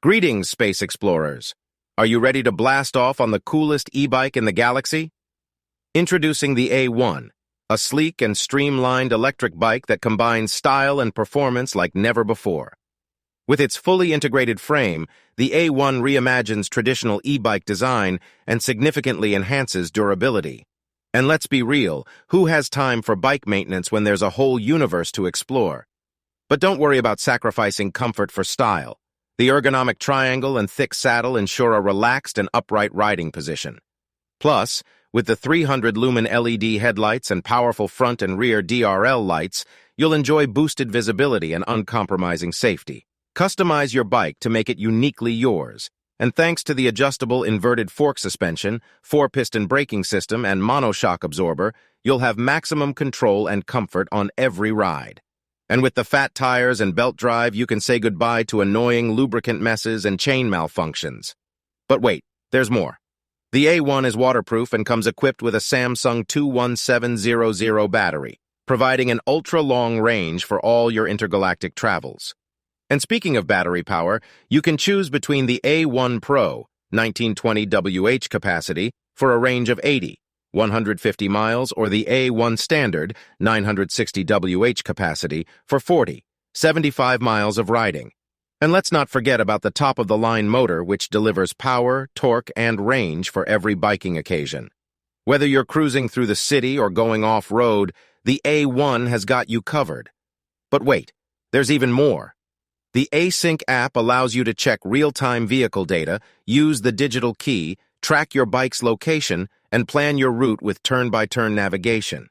Greetings, space explorers. Are you ready to blast off on the coolest e-bike in the galaxy? Introducing the A1, a sleek and streamlined electric bike that combines style and performance like never before. With its fully integrated frame, the A1 reimagines traditional e-bike design and significantly enhances durability. And let's be real, who has time for bike maintenance when there's a whole universe to explore? But don't worry about sacrificing comfort for style. The ergonomic triangle and thick saddle ensure a relaxed and upright riding position. Plus, with the 300-lumen LED headlights and powerful front and rear DRL lights, you'll enjoy boosted visibility and uncompromising safety. Customize your bike to make it uniquely yours. And thanks to the adjustable inverted fork suspension, 4-piston braking system, and monoshock absorber, you'll have maximum control and comfort on every ride. And with the fat tires and belt drive, you can say goodbye to annoying lubricant messes and chain malfunctions. But wait, there's more. The A1 is waterproof and comes equipped with a Samsung 21700 battery, providing an ultra-long range for all your intergalactic travels. And speaking of battery power, you can choose between the A1 Pro, 1920 WH capacity, for a range of 80, 150 miles, or the A1 Standard, 960 WH capacity, for 40, 75 miles of riding. And let's not forget about the top-of-the-line motor, which delivers power, torque, and range for every biking occasion. Whether you're cruising through the city or going off-road, the A1 has got you covered. But wait, there's even more. The ASYNC app allows you to check real-time vehicle data, use the digital key, track your bike's location, and plan your route with turn-by-turn navigation.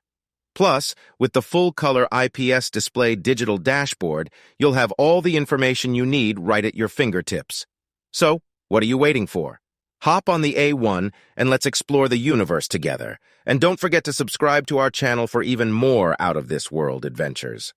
Plus, with the full-color IPS display digital dashboard, you'll have all the information you need right at your fingertips. So, what are you waiting for? Hop on the A1 and let's explore the universe together. And don't forget to subscribe to our channel for even more out-of-this-world adventures.